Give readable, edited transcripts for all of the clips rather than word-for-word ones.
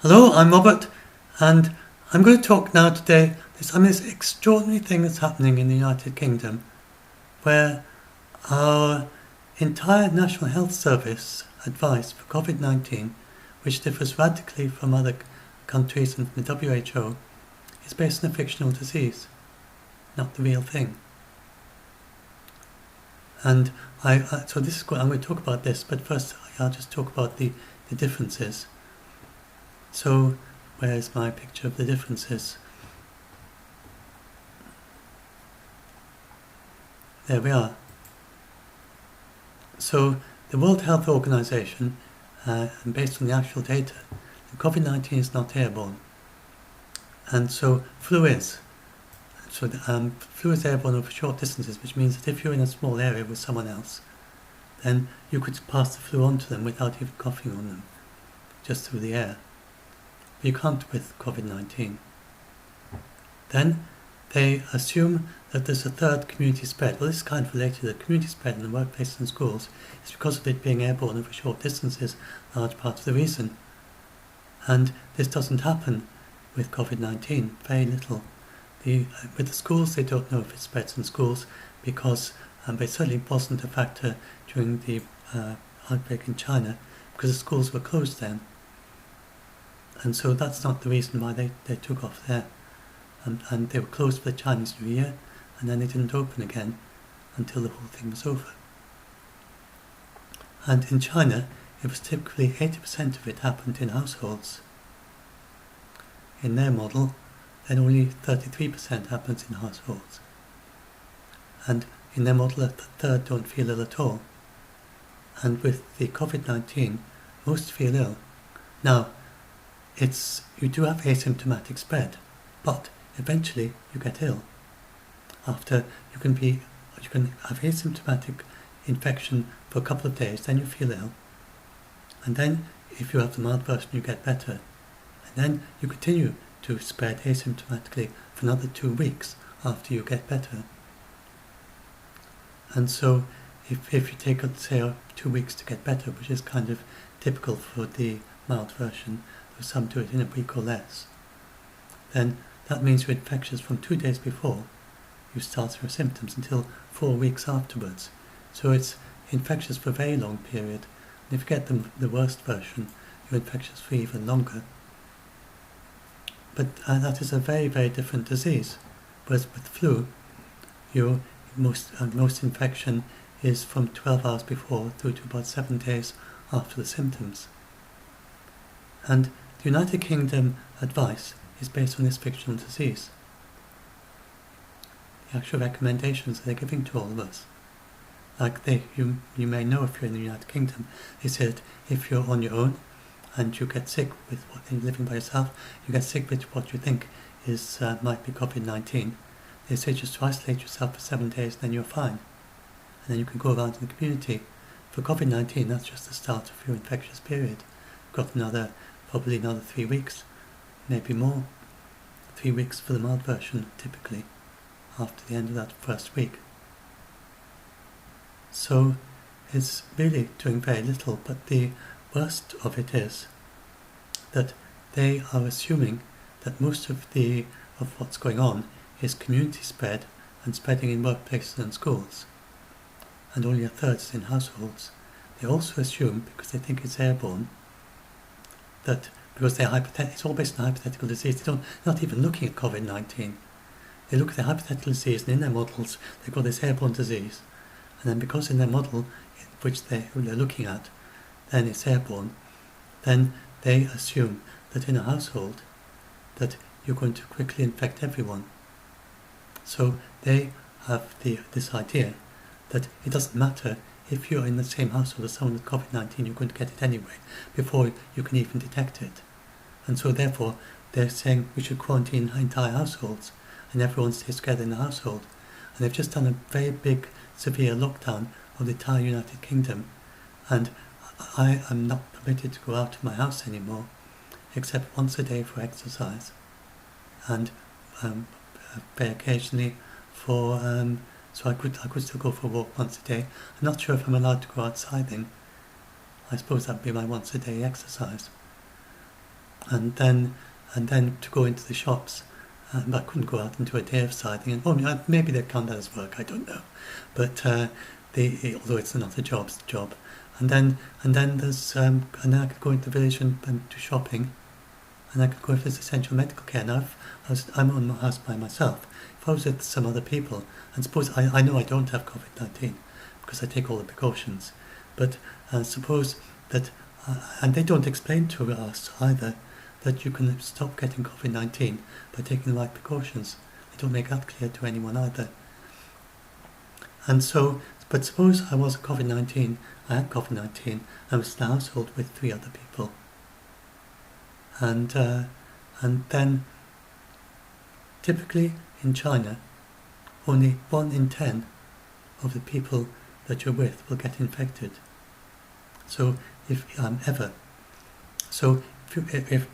Hello, I'm Robert, and I'm going to talk now today. This extraordinary thing that's happening in the United Kingdom, where our entire National Health Service advice for COVID-19, which differs radically from other countries and from the WHO, is based on a fictional disease, not the real thing. And so this is I'm going to talk about this, but first I'll just talk about the differences. So, where's my picture of the differences? There we are. So, the World Health Organization, and based on the actual data, COVID-19 is not airborne. And so, flu is. So, flu is airborne over short distances, which means that if you're in a small area with someone else, then you could pass the flu on to them without even coughing on them, just through the air. But you can't with COVID-19. Then they assume that there's a third community spread. Well, this is kind of related. The community spread in the workplace and schools is because of it being airborne over short distances, a large part of the reason. And this doesn't happen with COVID-19, very little. With the schools, they don't know if it spreads in schools because it certainly wasn't a factor during the outbreak in China because the schools were closed then. And so that's not the reason why they took off there. And they were closed for the Chinese New Year, and then they didn't open again until the whole thing was over. And in China, it was typically 80% of it happened in households. In their model, then only 33% happens in households. And in their model, a third don't feel ill at all. And with the COVID-19, most feel ill. Now, you do have asymptomatic spread, but eventually you get ill. After you can have asymptomatic infection for a couple of days, then you feel ill, and then if you have the mild version, you get better, and then you continue to spread asymptomatically for another 2 weeks after you get better. And so, if you take, say, 2 weeks to get better, which is kind of typical for the mild version, some do it in a week or less, then that means you're infectious from 2 days before you start your symptoms until 4 weeks afterwards. So it's infectious for a very long period. And if you get the worst version, you're infectious for even longer. But that is a very, very different disease. Whereas with flu, your most infection is from 12 hours before through to about 7 days after the symptoms. And the United Kingdom advice is based on this fictional disease. The actual recommendations they're giving to all of us, like you may know if you're in the United Kingdom, they said if you're on your own and you get sick with you're living by yourself, you get sick with what you think might be COVID-19. They say just to isolate yourself for 7 days, then you're fine, and then you can go around in the community. For COVID-19, that's just the start of your infectious period. You've got probably another 3 weeks, maybe more. 3 weeks for the mild version, typically, after the end of that first week. So it's really doing very little, but the worst of it is that they are assuming that most of what's going on is community spread and spreading in workplaces and schools, and only a third is in households. They also assume, because they think it's airborne, that because it's all based on hypothetical disease, they're not even looking at COVID-19. They look at the hypothetical disease, and in their models, they've got this airborne disease. And then because in their model, which they're looking at, then it's airborne, then they assume that in a household, that you're going to quickly infect everyone. So they have this idea that it doesn't matter if you're in the same household as someone with COVID-19, you're going to get it anyway, before you can even detect it. And so therefore, they're saying we should quarantine entire households, and everyone stays together in the household. And they've just done a very big, severe lockdown of the entire United Kingdom, and I am not permitted to go out of my house anymore, except once a day for exercise, and very occasionally so I could still go for a walk once a day. I'm not sure if I'm allowed to go outside then. I suppose that'd be my once a day exercise. and then to go into the shops. But I couldn't go out into a day of siding, and maybe they count that as work, I don't know. But although it's not a job, it's a job. And then there's and then I could go into the village and do shopping, and I could go if there's essential medical care. Now I'm on my house by myself. If I was with some other people, and suppose I know I don't have COVID-19 because I take all the precautions, but suppose that and they don't explain to us either that you can stop getting COVID-19 by taking the right precautions. They don't make that clear to anyone either. And so, but suppose I had COVID-19, I was in a household with 3 other people. And then, typically in China, only 1 in 10 of the people that you're with will get infected. So, if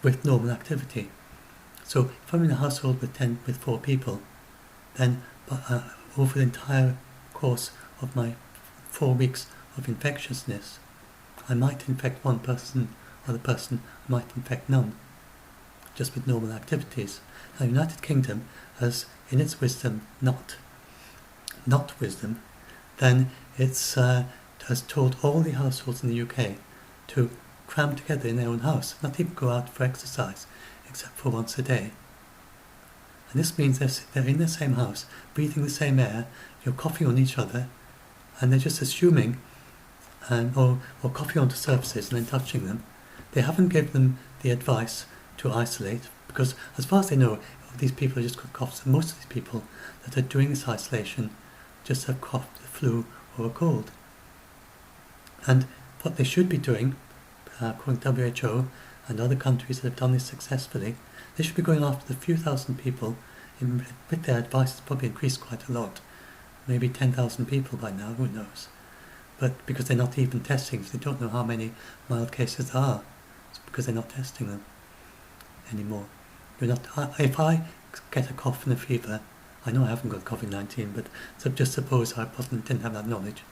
with normal activity. So if I'm in a household with 4 people, then over the entire course of my 4 weeks of infectiousness, I might infect 1 person, or the person might infect none, just with normal activities. Now, the United Kingdom has, in its wisdom, not wisdom, then it's has told all the households in the UK to cram together in their own house, not even go out for exercise, except for once a day. And this means they're in the same house, breathing the same air, you're coughing on each other, and they're just assuming, or coughing onto surfaces and then touching them. They haven't given them the advice to isolate, because as far as they know, these people have just got coughs, and most of these people that are doing this isolation just have cough, the flu, or a cold. And what they should be doing, according to WHO and other countries that have done this successfully, they should be going after the few thousand people. With their advice, it's probably increased quite a lot. Maybe 10,000 people by now, who knows? But because they're not even testing, so they don't know how many mild cases there are. It's because they're not testing them anymore. If I get a cough and a fever, I know I haven't got COVID-19, but just suppose I didn't have that knowledge,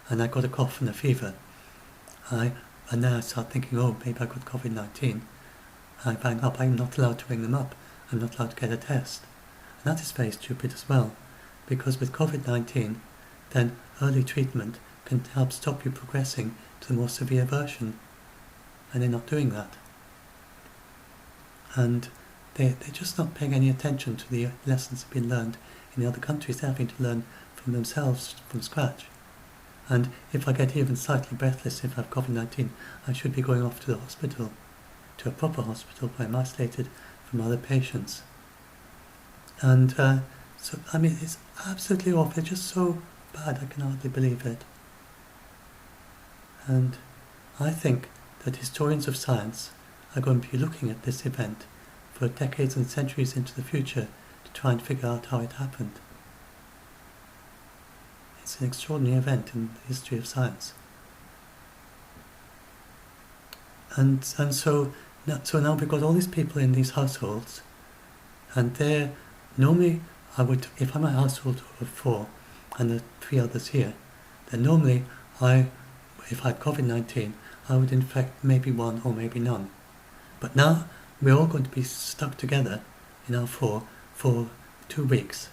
and I got a cough and a fever, and then I start thinking, oh, maybe I got COVID-19. I bang up, I'm not allowed to ring them up. I'm not allowed to get a test. And that is very stupid as well, because with COVID-19, then early treatment can help stop you progressing to the more severe version. And they're not doing that. And they're just not paying any attention to the lessons that have been learned in the other countries. They're having to learn from themselves from scratch. And if I get even slightly breathless if I have COVID-19, I should be going off to the hospital, to a proper hospital where I'm isolated from other patients. And so, I mean, it's absolutely awful. It's just so bad, I can hardly believe it. And I think that historians of science are going to be looking at this event for decades and centuries into the future to try and figure out how it happened. It's an extraordinary event in the history of science. And so now we've got all these people in these households, and they're normally, if I'm a household of 4 and there are 3 others here, then normally if I had COVID-19, I would infect maybe 1 or maybe none. But now we're all going to be stuck together in our 4 for 2 weeks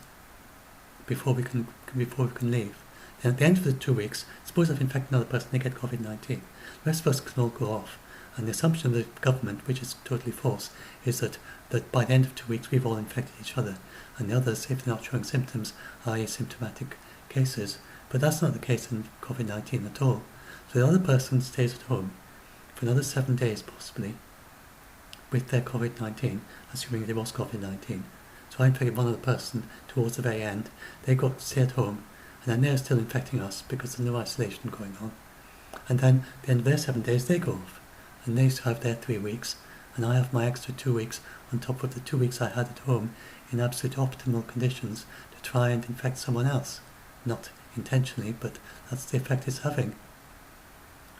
before we can leave. And at the end of the 2 weeks, suppose I've infected another person, they get COVID-19. The rest of us can all go off. And the assumption of the government, which is totally false, is that by the end of 2 weeks we've all infected each other. And the others, if they're not showing symptoms, are asymptomatic cases. But that's not the case in COVID-19 at all. So the other person stays at home for another 7 days possibly with their COVID-19, assuming there was COVID-19. So I infected one other person towards the very end. They got to stay at home, and then they're still infecting us because there's no isolation going on. And then at the end of their 7 days, they go off, and they have their 3 weeks, and I have my extra 2 weeks on top of the 2 weeks I had at home in absolute optimal conditions to try and infect someone else. Not intentionally, but that's the effect it's having.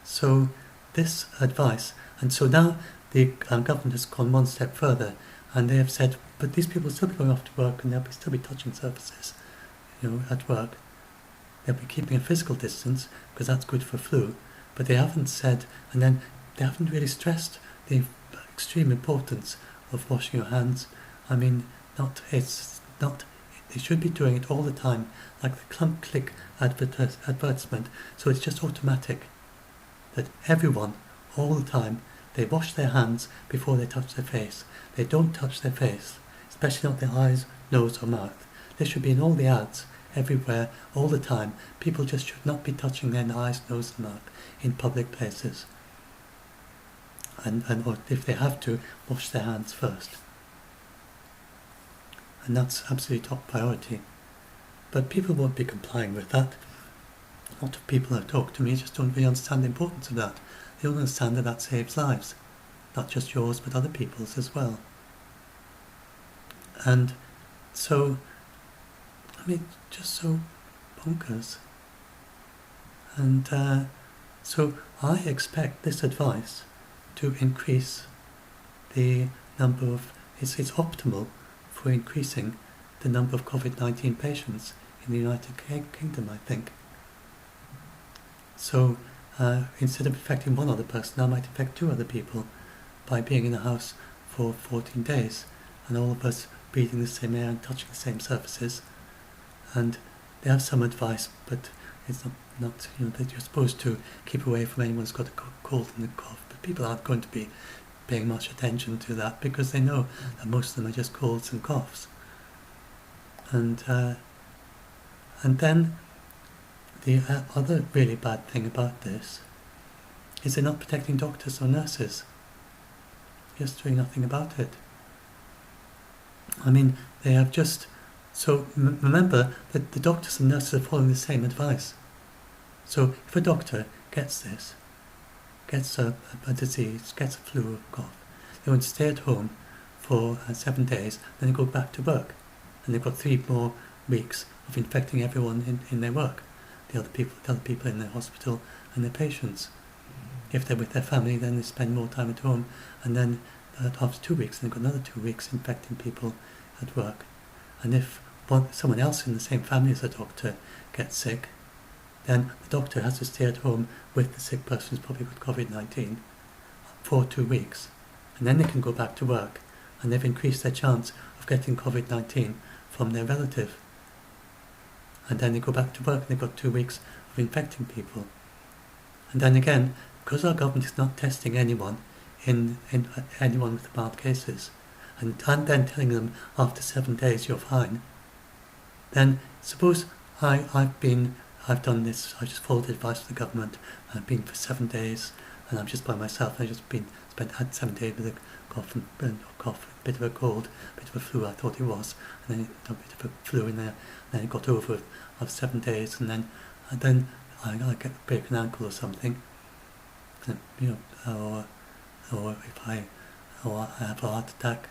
So this advice, and so now the government has gone one step further, and they have said, but these people will still be going off to work, and they'll still be touching surfaces, at work. They'll be keeping a physical distance, because that's good for flu, but they haven't said, and then they haven't really stressed the extreme importance of washing your hands. I mean, they should be doing it all the time, like the clump click advertisement, so it's just automatic that everyone, all the time, they wash their hands before they touch their face. They don't touch their face, especially not their eyes, nose or mouth. This should be in all the ads, everywhere, all the time. People just should not be touching their eyes, nose and mouth in public places. Or if they have to, wash their hands first. And that's absolutely top priority. But people won't be complying with that. A lot of people that talk to me just don't really understand the importance of that. They don't understand that saves lives. Not just yours, but other people's as well. And so, I mean, just so bonkers. And so I expect this advice to increase the number of, it's optimal for increasing the number of COVID-19 patients in the United Kingdom, I think. So instead of infecting one other person, I might infect 2 other people by being in the house for 14 days and all of us breathing the same air and touching the same surfaces. And they have some advice, but it's not that you're supposed to keep away from anyone who's got a cold and a cough. But people aren't going to be paying much attention to that because they know that most of them are just colds and coughs. And then the other really bad thing about this is they're not protecting doctors or nurses. Just doing nothing about it. I mean, they have just... So remember that the doctors and nurses are following the same advice. So if a doctor gets this, gets a disease, gets a flu or cough, they want to stay at home for 7 days, then they go back to work. And they've got 3 more weeks of infecting everyone in their work. The other people in their hospital and their patients. If they're with their family, then they spend more time at home, and then after 2 weeks, they've got another 2 weeks infecting people at work. And if someone else in the same family as a doctor gets sick, then the doctor has to stay at home with the sick person who's probably got COVID-19 for 2 weeks. And then they can go back to work, and they've increased their chance of getting COVID-19 from their relative. And then they go back to work and they've got 2 weeks of infecting people. And then again, because our government is not testing anyone anyone with mild cases, and then telling them after 7 days you're fine, then suppose I've done this, I just followed the advice of the government, and I've been for 7 days, and I'm just by myself, and I just had 7 days with a cough, a bit of a cold, a bit of a flu I thought it was, and then a bit of a flu in there, and then it got over it after 7 days, and then I break an ankle or something, and, or if I have a heart attack,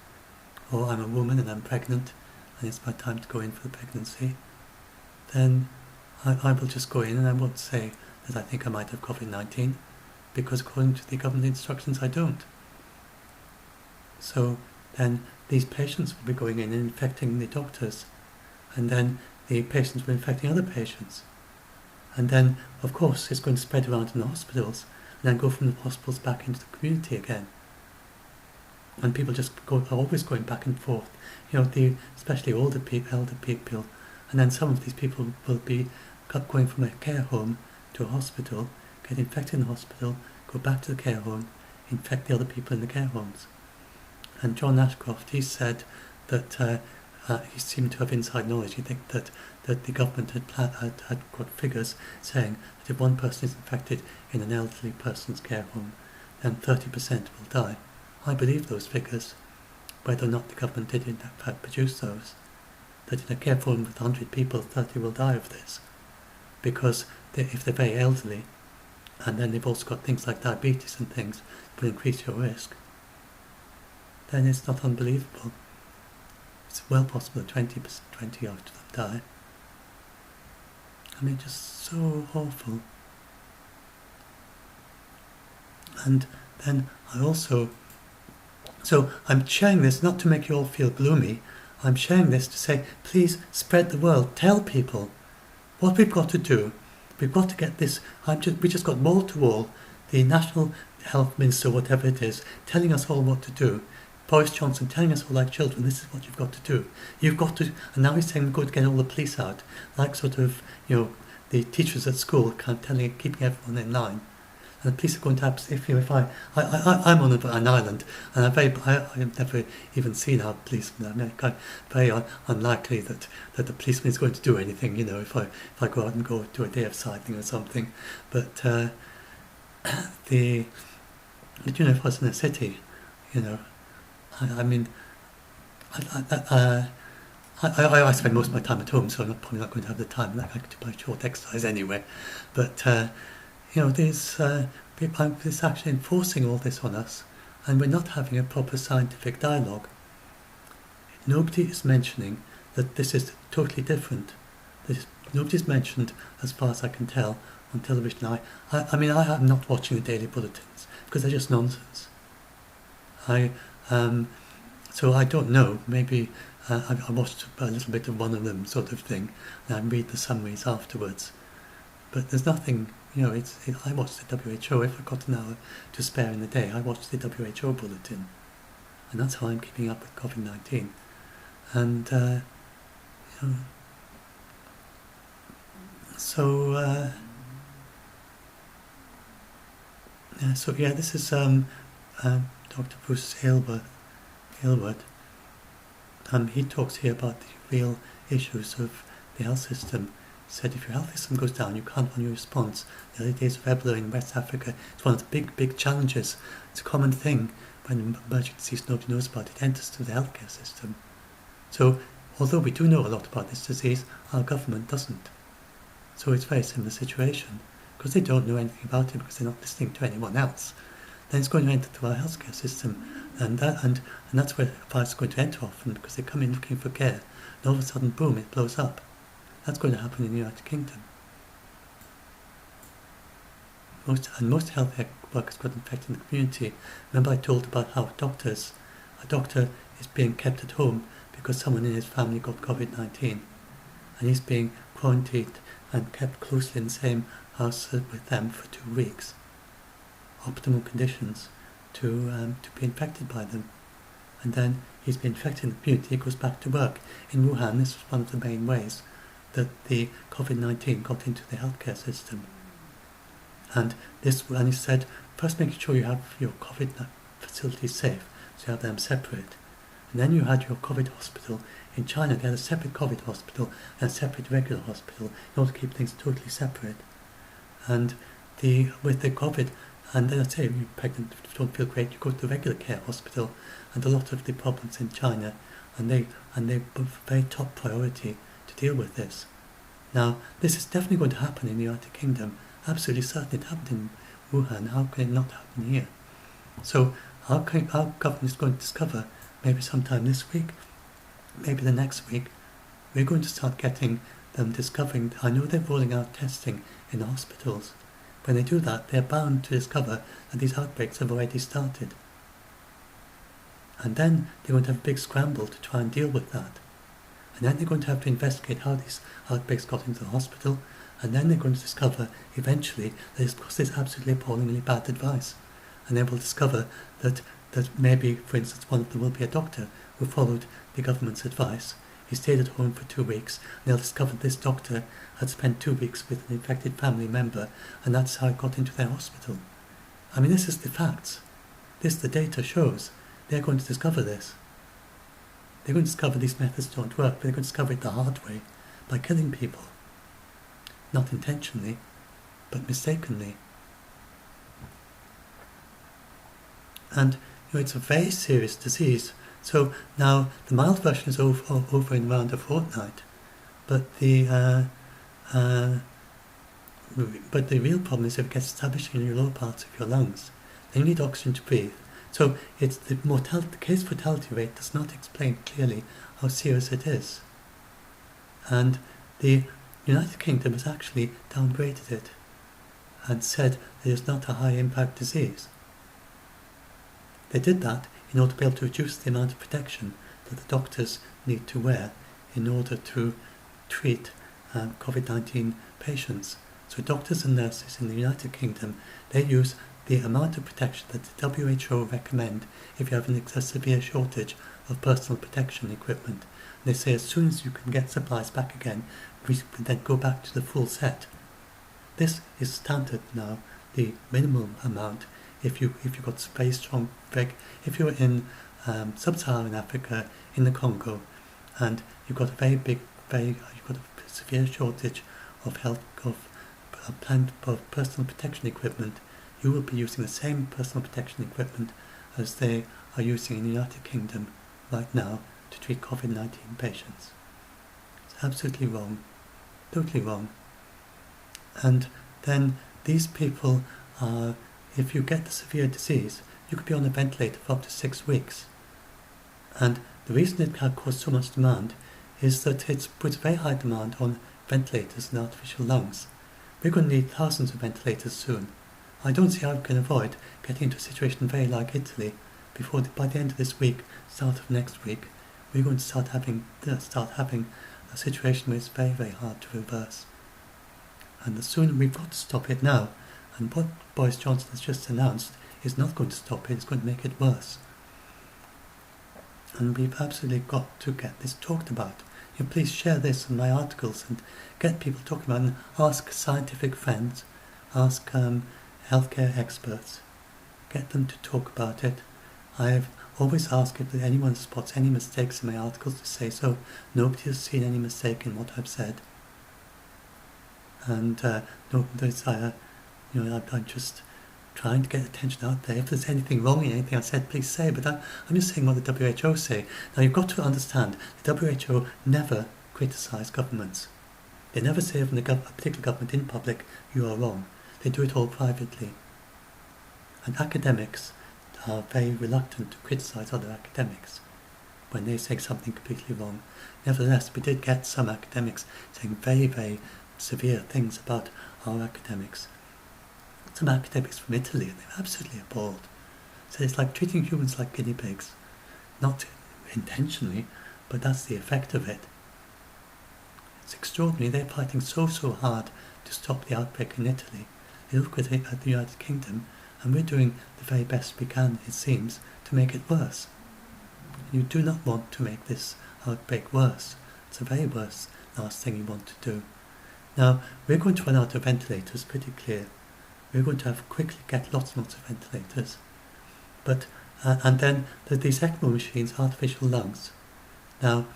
or I'm a woman and I'm pregnant, and it's my time to go in for the pregnancy, then I will just go in and I won't say that I think I might have COVID-19, because according to the government instructions I don't. So then these patients will be going in and infecting the doctors, and then the patients will be infecting other patients. And then, of course, it's going to spread around in the hospitals, and then go from the hospitals back into the community again. And people just are always going back and forth, especially elder people, and then some of these people will be going from a care home to a hospital, get infected in the hospital, go back to the care home, infect the other people in the care homes. And John Ashcroft, he said that he seemed to have inside knowledge. He think that the government had got figures saying that if one person is infected in an elderly person's care home, then 30% will die. I believe those figures, whether or not the government did in fact produce those, that in a care home with 100 people, 30 will die of this. Because if they're very elderly, and then they've also got things like diabetes and things that will increase your risk, then it's not unbelievable. It's well possible that 20 out of them die. I mean, just so awful. And then so I'm sharing this not to make you all feel gloomy. I'm sharing this to say, please spread the word. Tell people what we've got to do. We've got to get this. We just got wall to wall. The health minister, whatever it is, telling us all what to do. Boris Johnson telling us all like children, this is what you've got to do. You've got to, and now he's saying we've got to get all the police out, like sort of, the teachers at school kind of keeping everyone in line. And the police are going to have, if I'm on an island, and I've never even seen our policeman. I mean, very unlikely that the policeman is going to do anything, if I go out and go do a day of cycling or something. But if I was in a city, I spend most of my time at home, so I'm probably not going to have the time. I could do my short exercise anyway. But there's people actually enforcing all this on us, and we're not having a proper scientific dialogue. Nobody is mentioning that this is totally different. Nobody's mentioned, as far as I can tell, on television. I am not watching the daily bulletins because they're just nonsense. So I don't know. Maybe I watched a little bit of one of them, sort of thing, and I read the summaries afterwards. But there's nothing. I watched the WHO. If I got an hour to spare in the day, I watched the WHO bulletin, and that's how I'm keeping up with COVID-19. And this is Dr. Bruce Aylward. He talks here about the real issues of the health system. He said if your health system goes down, you can't run your response. The early days of Ebola in West Africa, it's one of the big challenges. It's a common thing when emergencies nobody knows about it enters to the healthcare system. So although we do know a lot about this disease, our government doesn't. So it's a very similar situation, because they don't know anything about it because they're not listening to anyone else. Then it's going to enter to our healthcare system, and that's where the virus is going to enter often, because they come in looking for care, and all of a sudden, boom, it blows up. That's going to happen in the United Kingdom. Most healthcare workers got infected in the community. Remember I told about how a doctor is being kept at home because someone in his family got COVID-19, and he's being quarantined and kept closely in the same house with them for 2 weeks. Optimal conditions to be infected by them. And then he's been infected in the community, he goes back to work. In Wuhan, this was one of the main ways that the COVID-19 got into the healthcare system. And he said, first making sure you have your COVID facilities safe, so you have them separate. And then you had your COVID hospital. In China, they had a separate COVID hospital and a separate regular hospital in order to keep things totally separate. And with the COVID, and then I say, you're pregnant, if you don't feel great, you go to the regular care hospital, and a lot of the problems in China, and they were very top priority to deal with this. Now, this is definitely going to happen in the United Kingdom, absolutely certain. It happened in Wuhan, how can it not happen here? So our government is going to discover, maybe sometime this week, maybe the next week, we're going to start getting them discovering. I know they're rolling out testing in the hospitals. When they do that, they're bound to discover that these outbreaks have already started. And then they're going to have a big scramble to try and deal with that. And then they're going to have to investigate how these outbreaks got into the hospital, and then they're going to discover eventually that it's because there's absolutely appallingly bad advice. And they will discover that maybe, for instance, one of them will be a doctor who followed the government's advice. He stayed at home for 2 weeks, and they'll discover this doctor had spent 2 weeks with an infected family member, and that's how it got into their hospital. I mean, this is the facts. The data shows. They're going to discover this. They're going to discover these methods don't work, but they're going to discover it the hard way, by killing people. Not intentionally, but mistakenly. And it's a very serious disease. So now the mild version is over in around a fortnight, but the real problem is if it gets established in your lower parts of your lungs, then you need oxygen to breathe. So it's the case fatality rate does not explain clearly how serious it is. And the United Kingdom has actually downgraded it and said that it's not a high impact disease. They did that in order to be able to reduce the amount of protection that the doctors need to wear in order to treat COVID-19 patients. So doctors and nurses in the United Kingdom, they use the amount of protection that the WHO recommend if you have a severe shortage of personal protection equipment. They say as soon as you can get supplies back again, we then go back to the full set. This is standard now, the minimum amount. If you've got very strong, if you're in sub-Saharan Africa, in the Congo, and you've got a you've got a severe shortage of personal protection equipment, you will be using the same personal protection equipment as they are using in the United Kingdom right now to treat COVID-19 patients. It's absolutely wrong, totally wrong. And then these people are, if you get the severe disease, you could be on a ventilator for up to 6 weeks. And the reason it can cause so much demand is that it puts very high demand on ventilators and artificial lungs. We're going to need thousands of ventilators soon. I don't see how we can avoid getting into a situation very like Italy by the end of this week, start of next week. We're going to start having a situation where it's very, very hard to reverse. And the sooner we've got to stop it now. And what Boris Johnson has just announced is not going to stop it, it's going to make it worse. And we've absolutely got to get this talked about. Please share this in my articles and get people talking about it, and ask scientific friends, ask healthcare experts, get them to talk about it. I've always asked if anyone spots any mistakes in my articles to say so. Nobody has seen any mistake in what I've said. And I'm just trying to get attention out there. If there's anything wrong in anything I said, please say. But I'm just saying what the WHO say. Now you've got to understand, the WHO never criticise governments. They never say of a particular government in public, you are wrong. They do it all privately. And academics are very reluctant to criticise other academics when they say something completely wrong. Nevertheless, we did get some academics saying very, very severe things about our academics. Some academics from Italy, and they're absolutely appalled. So it's like treating humans like guinea pigs. Not intentionally, but that's the effect of it. It's extraordinary. They're fighting so hard to stop the outbreak in Italy. They look at the United Kingdom, and we're doing the very best we can, it seems, to make it worse. You do not want to make this outbreak worse. It's the very worst last thing you want to do. Now, we're going to run out of ventilators, pretty clear. We're going to have to quickly get lots and lots of ventilators. But, and then there's these ECMO machines, artificial lungs. Now,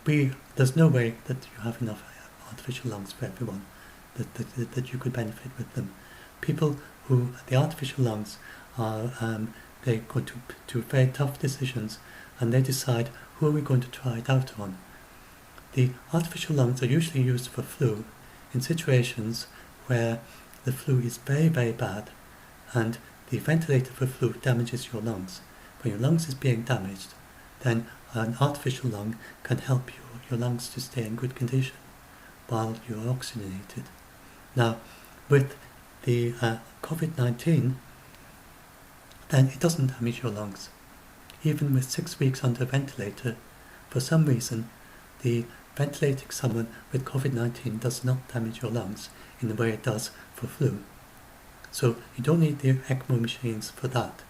there's no way that you have enough artificial lungs for everyone, that you could benefit with them. People who, the artificial lungs are, they go to very tough decisions, and they decide who are we going to try it out on. The artificial lungs are usually used for flu in situations where the flu is very, very bad, and the ventilator for flu damages your lungs. When your lungs is being damaged, then an artificial lung can help your lungs to stay in good condition while you're oxygenated. Now, with the COVID-19, then it doesn't damage your lungs. Even with 6 weeks under ventilator, for some reason, the ventilating someone with COVID-19 does not damage your lungs in the way it does for flu. So you don't need the ECMO machines for that.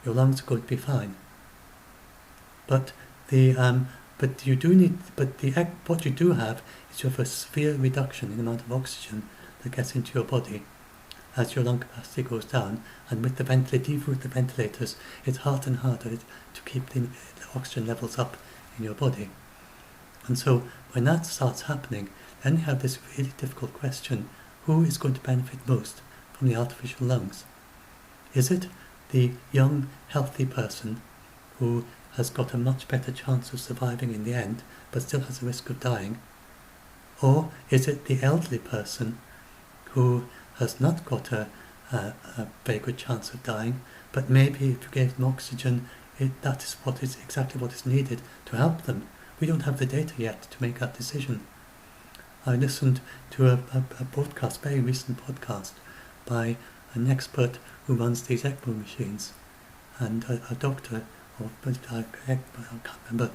Your lungs are going to be fine. But what you do have is you have a severe reduction in the amount of oxygen that gets into your body as your lung capacity goes down, and with the ventilator, even with the ventilators, it's harder and harder to keep the oxygen levels up in your body. And so when that starts happening, then you have this really difficult question: who is going to benefit most from the artificial lungs? Is it the young, healthy person who has got a much better chance of surviving in the end, but still has a risk of dying? Or is it the elderly person who has not got a very good chance of dying, but maybe if you gave them oxygen, that is exactly what is needed to help them? We don't have the data yet to make that decision. I listened to a podcast, very recent podcast, by an expert who runs these ECMO machines, and a doctor, or I can't remember,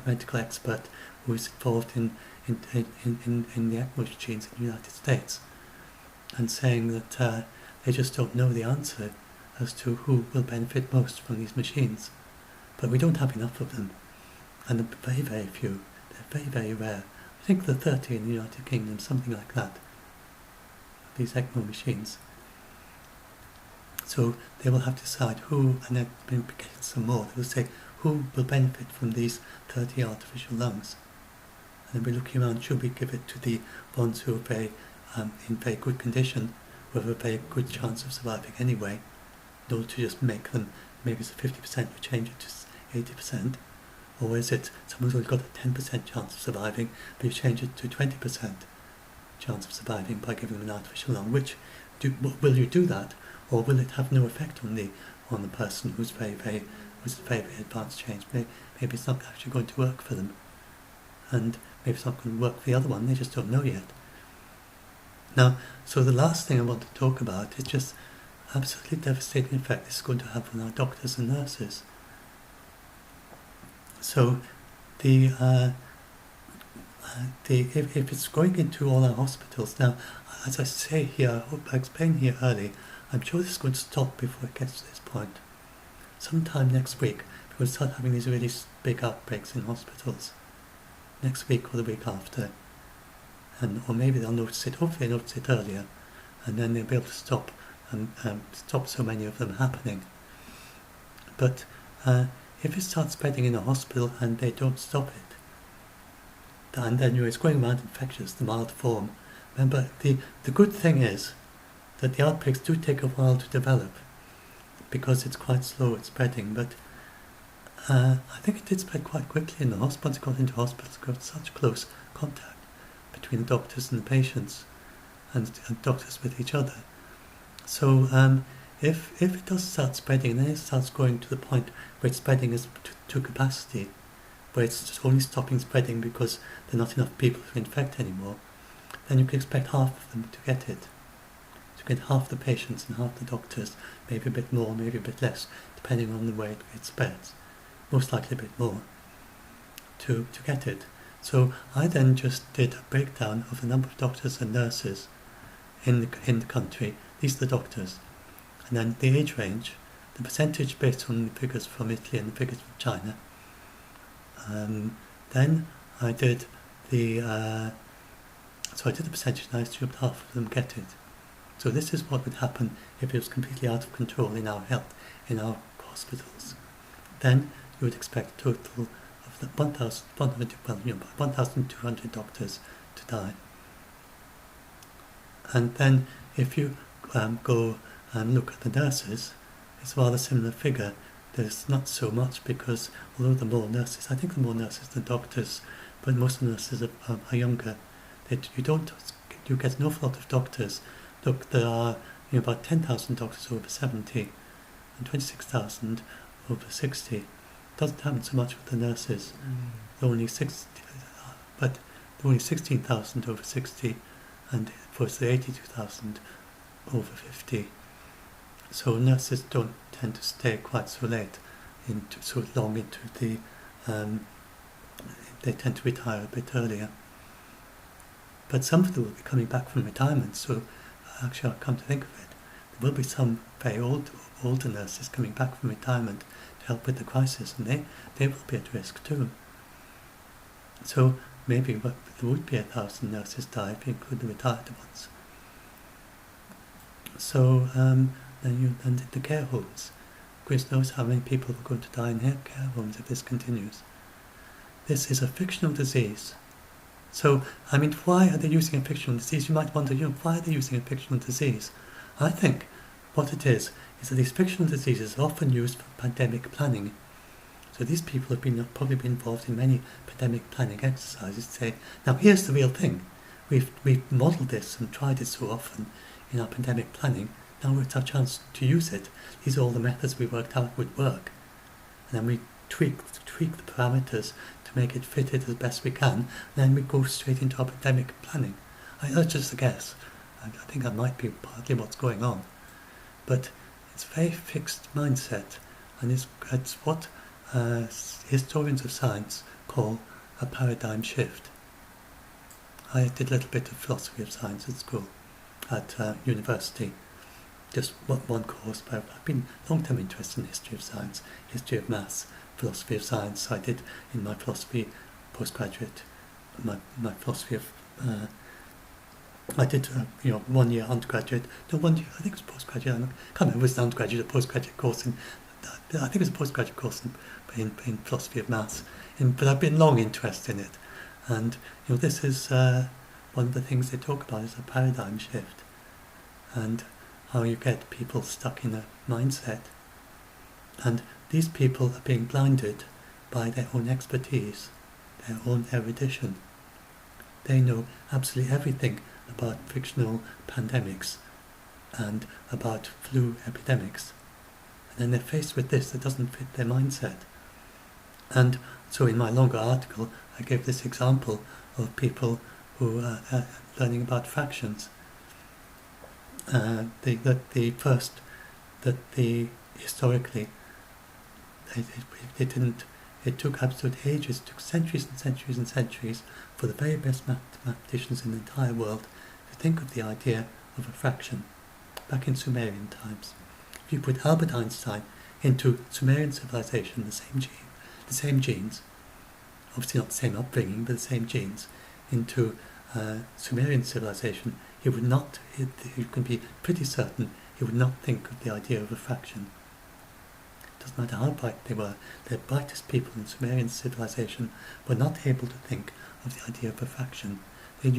medical expert who is involved in the ECMO machines in the United States, and saying that They just don't know the answer as to who will benefit most from these machines. But we don't have enough of them, and they're very, very few. They're very, very rare. I think there are 30 in the United Kingdom, something like that, these ECMO machines. So they will have to decide who, and then we'll be getting some more. They will say who will benefit from these 30 artificial lungs. And then we're looking around, should we give it to the ones who are very, in very good condition, who have a very good chance of surviving anyway, in order to just make them, maybe it's a 50%, we change it to 80%, or is it someone's only got a 10% chance of surviving, but you change it to 20% chance of surviving by giving them an artificial lung? Will you do that, or will it have no effect on the person who's very, very advanced change? Maybe it's not actually going to work for them, and maybe it's not going to work for the other one. They just don't know yet. Now, so the last thing I want to talk about is just absolutely devastating effect this is going to have on our doctors and nurses. So if it's going into all our hospitals now, as I say here, I hope I explained here early, I'm sure this is going to stop before it gets to this point. Sometime next week, we're going to start having these really big outbreaks in hospitals. Next week or the week after. Or maybe they'll notice it, hopefully they'll notice it earlier, and then they'll be able to stop so many of them happening. But if it starts spreading in a hospital and they don't stop it, and then it's going around infectious, the mild form. Remember, the good thing is that the outbreaks do take a while to develop, because it's quite slow at spreading, but I think it did spread quite quickly in the hospitals. It got into hospitals, got such close contact between the doctors and the patients, and doctors with each other. So if it does start spreading, then it starts going to the point where it's spreading to capacity, where it's just only stopping spreading because there are not enough people to infect anymore, then you can expect half of them to get it. To get half the patients and half the doctors, maybe a bit more, maybe a bit less, depending on the way it spreads. Most likely a bit more, to get it. So I then just did a breakdown of the number of doctors and nurses in the country. These are the doctors. And then the age range, the percentage based on the figures from Italy and the figures from China. Then I did the percentage, and I assumed half of them get it. So this is what would happen if it was completely out of control in our health, in our hospitals. Then you would expect a total of 1,200 doctors to die. And then if you go and look at the nurses, it's a rather similar figure. There's not so much, because although the more nurses, I think the more nurses than doctors, but most of the nurses are younger. You get an awful lot of doctors. Look, there are about 10,000 doctors over 70 and 26,000 over 60. Doesn't happen so much with the nurses. There are only 16,000 over 60, and for the 82,000 over 50. So nurses don't tend to stay quite so late, so long into the. They tend to retire a bit earlier. But some of them will be coming back from retirement. So actually, I'll come to think of it, there will be some very older nurses coming back from retirement to help with the crisis, and they will be at risk too. So maybe there would be 1,000 nurses die if you include the retired ones. So then the care homes. Chris knows how many people are going to die in care homes if this continues. This is a fictional disease. So, I mean, why are they using a fictional disease? You might wonder, why are they using a fictional disease? I think what it is that these fictional diseases are often used for pandemic planning. So these people have probably been involved in many pandemic planning exercises to say, now here's the real thing. We've modelled this and tried it so often in our pandemic planning. Now it's our chance to use it. These are all the methods we worked out would work. And then we tweak the parameters to make it fit it as best we can, and then we go straight into our pandemic planning. That's just a guess. I think that might be partly what's going on. But it's a very fixed mindset, and it's what historians of science call a paradigm shift. I did a little bit of philosophy of science at school, at university, just one course, but I've been long-term interested in history of science, history of maths, philosophy of science. So I did in my philosophy postgraduate, my philosophy of, I did 1 year undergraduate, no 1 year, I think it was postgraduate, I can't remember if it was an undergraduate or postgraduate course I think it was a postgraduate course in philosophy of maths, but I've been long interested in it, and this is one of the things they talk about is a paradigm shift, and how you get people stuck in a mindset, and these people are being blinded by their own expertise, their own erudition. They know absolutely everything about fictional pandemics and about flu epidemics. And then they're faced with this that doesn't fit their mindset. And so in my longer article, I gave this example of people who are learning about fractions. Historically, it took absolute ages, it took centuries and centuries and centuries for the very best mathematicians in the entire world to think of the idea of a fraction, back in Sumerian times. If you put Albert Einstein into Sumerian civilization, the same genes, obviously not the same upbringing, but the same genes, into Sumerian civilization, he would not, you can be pretty certain, he would not think of the idea of a fraction. It doesn't matter how bright they were, the brightest people in Sumerian civilization were not able to think of the idea of a fraction. The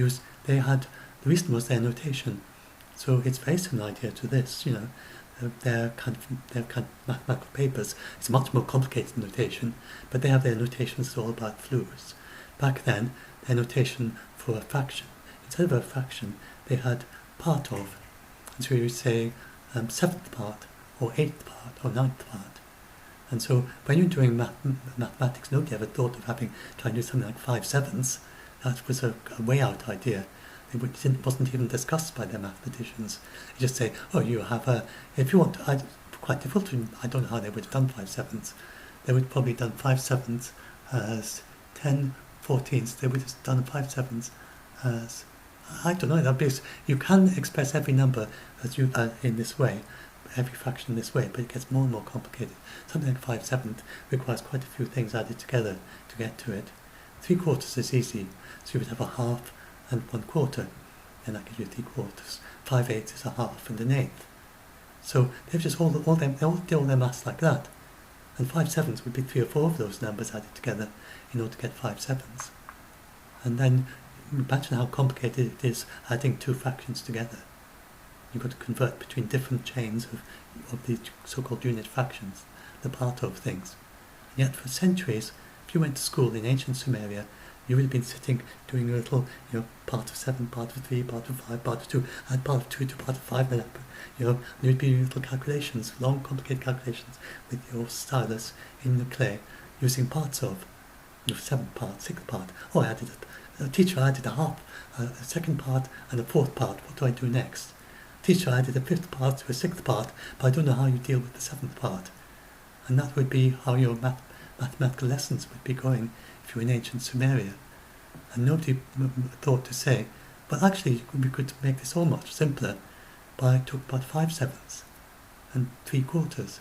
reason was their notation. So it's a very similar idea to this, Their kind of mathematical papers. It's a much more complicated notation, but they have their notations all about flus. Back then, their notation for a fraction, instead of a fraction, they had part of. And so you would say seventh part, or eighth part, or ninth part. And so when you're doing mathematics, nobody ever thought of trying to do something like 5/7. That was a way out idea. It wasn't even discussed by their mathematicians. They just say, you have if you want to, quite difficult to, I don't know how they would have done 5/7. They would have probably done 5/7 as 10/14. They would have done 5/7 as, I don't know, you can express every number as you in this way, every fraction in this way, but it gets more and more complicated. Something like 5/7 requires quite a few things added together to get to it. 3/4 is easy, so you would have a half and 1/4, then that gives you 3/4. 5/8 is a half and an eighth. So they've just they all did all their maths like that. And 5/7 would be 3 or 4 of those numbers added together in order to get 5/7. And then imagine how complicated it is adding 2 fractions together. You've got to convert between different chains of these so-called unit fractions, the part of things. And yet for centuries, if you went to school in ancient Sumeria, you would have been sitting doing a little, part of 7, part of 3, part of 5, part of 2, add part of 2 to part of 5, and there would be little calculations, long complicated calculations with your stylus in the clay, using parts of, 7th part, 6th part. A teacher added a half, a 2nd part and a 4th part, what do I do next? Teacher added a 5th part to a 6th part, but I don't know how you deal with the 7th part. And that would be how your mathematical lessons would be going if you were in ancient Sumeria. And nobody thought to say, well, actually, we could make this all much simpler by talking about 5/7 and 3/4.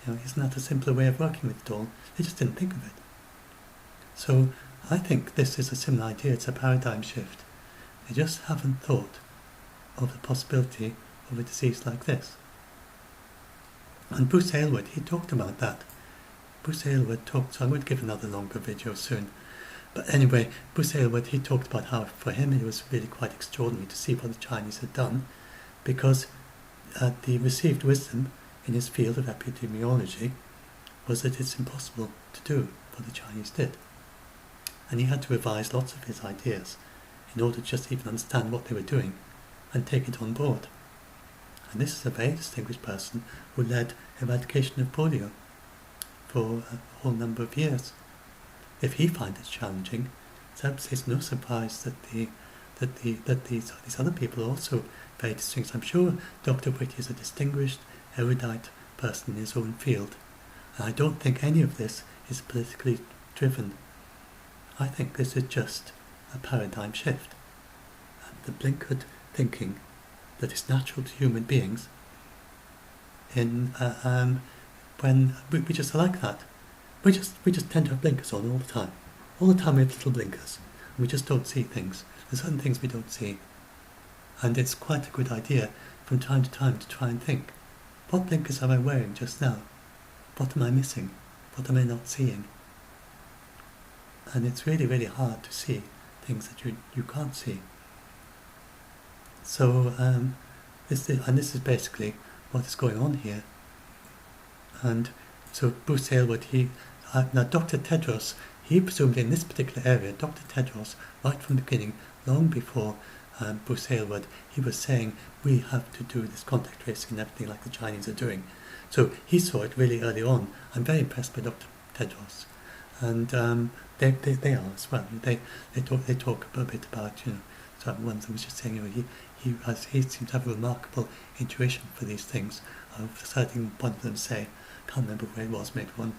Isn't that a simpler way of working with it all? They just didn't think of it. So I think this is a similar idea. It's a paradigm shift. They just haven't thought of the possibility of a disease like this. And Bruce Aylward, he talked about that. Bruce Aylward talked, so I'm going to give another longer video soon. But anyway, Bruce Aylward, he talked about how for him it was really quite extraordinary to see what the Chinese had done, because the received wisdom in his field of epidemiology was that it's impossible to do what the Chinese did. And he had to revise lots of his ideas in order to just even understand what they were doing and take it on board. And this is a very distinguished person who led eradication of polio for a whole number of years. If he finds it challenging, it's no surprise that these other people are also very distinguished. I'm sure Dr. Whitty is a distinguished, erudite person in his own field, and I don't think any of this is politically driven. I think this is just a paradigm shift. And the blinkered thinking that is natural to human beings in when we just are like that. We just tend to have blinkers on all the time. All the time we have little blinkers. And we just don't see things. There's certain things we don't see. And it's quite a good idea from time to time to try and think, what blinkers am I wearing just now? What am I missing? What am I not seeing? And it's really, really hard to see things that you can't see. So this is basically what is going on here. And so Bruce Aylward, now Dr. Tedros, he presumed in this particular area, Dr. Tedros, right from the beginning, long before Bruce Aylward, he was saying we have to do this contact tracing and everything like the Chinese are doing. So he saw it really early on. I'm very impressed by Dr. Tedros, and they are as well. They talk a bit about certain ones. I was just saying he seems to have a remarkable intuition for these things. I've heard one of them say, I can't remember where it was, maybe one of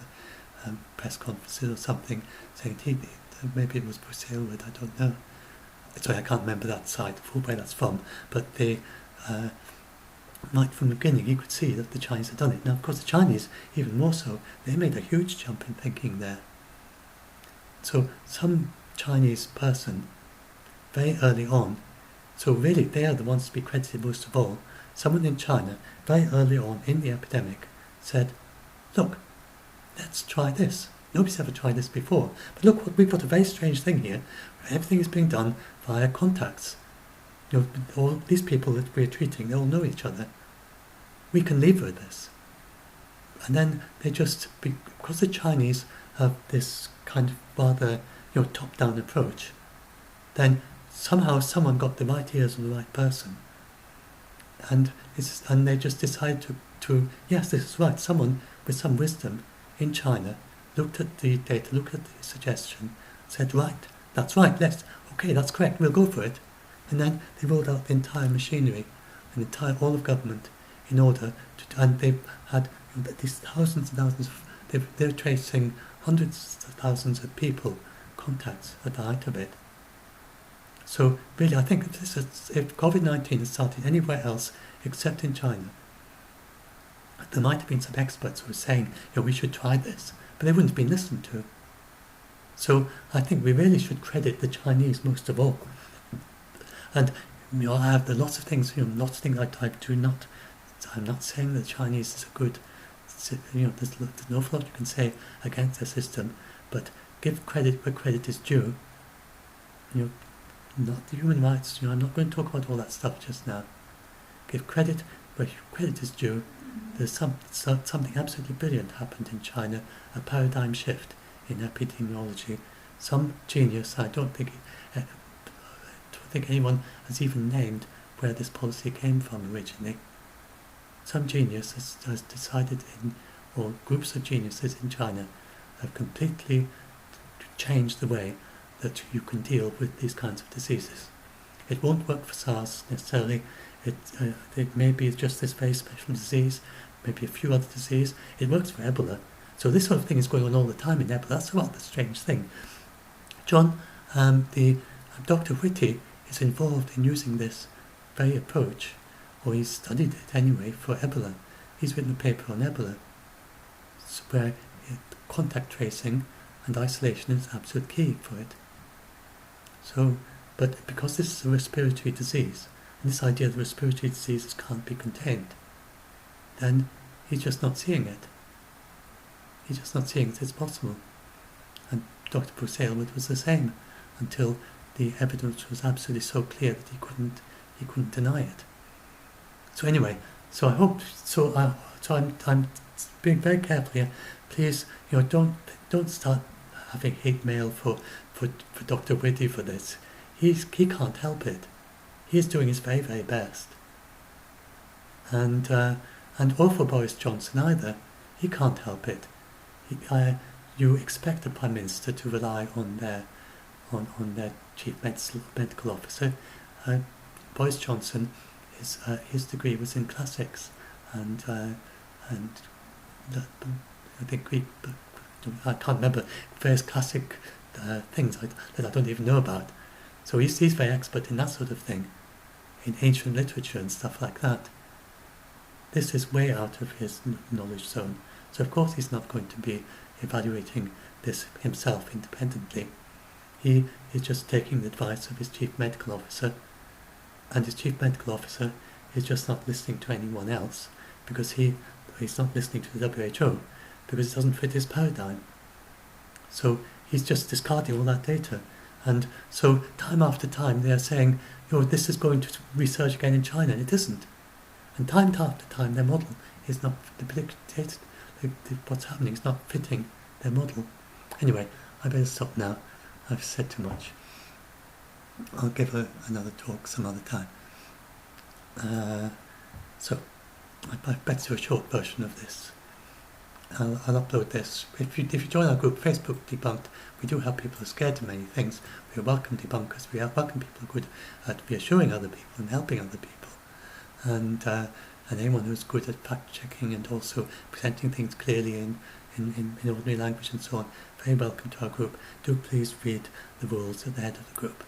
the press conferences or something, saying maybe it was Bruce Aylward, I don't know. Sorry, I can't remember that side, where that's from, but they, right from the beginning, you could see that the Chinese had done it. Now, of course, the Chinese, even more so, they made a huge jump in thinking there. So, some Chinese person, very early on, so really, they are the ones to be credited most of all. Someone in China, very early on in the epidemic, said, look, let's try this. Nobody's ever tried this before. But look, we've got a very strange thing here. Everything is being done via contacts. All these people that we're treating, they all know each other. We can lever this. And then they just, because the Chinese have this kind of rather, top-down approach, then somehow someone got the right ears on the right person. And they just decided to yes, this is right. Someone with some wisdom in China looked at the data, looked at the suggestion, said, right, that's right, okay, that's correct, we'll go for it. And then they rolled out the entire machinery, all of government, in order to, and they've had these thousands and thousands, they're tracing hundreds of thousands of people, contacts at the height of it. So really, I think if COVID-19 had started anywhere else except in China, there might have been some experts who were saying, we should try this, but they wouldn't have been listened to. So I think we really should credit the Chinese most of all. And I have lots of things, I do not. I'm not saying that the Chinese is a good. There's an awful lot you can say against their system, but give credit where credit is due. Not the human rights. I'm not going to talk about all that stuff just now. Give credit where credit is due. There's something absolutely brilliant happened in China, a paradigm shift in epidemiology. Some genius, I don't think anyone has even named where this policy came from originally. Some genius has decided or groups of geniuses in China have completely changed the way that you can deal with these kinds of diseases. It won't work for SARS necessarily. It may be just this very special disease, maybe a few other diseases. It works for Ebola. So this sort of thing is going on all the time in Ebola. That's a rather strange thing. Dr. Whitty is involved in using this very approach, or he's studied it anyway, for Ebola. He's written a paper on Ebola, where contact tracing and isolation is absolute key for it. So, but because this is a respiratory disease, and this idea that respiratory diseases can't be contained, then he's just not seeing it. He's just not seeing that it's possible. And Dr. Bruce Aylward was the same until the evidence was absolutely so clear that he couldn't deny it. So anyway, so I hope I'm being very careful here. Please, don't start having hate mail for Dr. Whitty for this. He can't help it. He's doing his very, very best. And or for Boris Johnson either. He can't help it. You expect a Prime Minister to rely on their chief medical officer. Boris Johnson, his degree was in classics, and I think I can't remember various classic things that I don't even know about. So he's very expert in that sort of thing, in ancient literature and stuff like that. this is way out of his knowledge zone. So of course he's not going to be evaluating this himself independently. He is just taking the advice of his chief medical officer, and his chief medical officer is just not listening to anyone else because he's not listening to the WHO because it doesn't fit his paradigm. So he's just discarding all that data. And so time after time they are saying, this is going to resurge again in China, and it isn't. And time after time their model is not, what's happening is not fitting their model. Anyway, I better stop now. I've said too much. I'll give another talk some other time. So I'd better do a short version of this. I'll upload this. If you join our group, Facebook Debunked, we do have people who are scared of many things. We welcome debunkers. We welcome people who are good at reassuring other people and helping other people. And anyone who's good at fact-checking and also presenting things clearly in ordinary language and so on, very welcome to our group. Do please read the rules at the head of the group.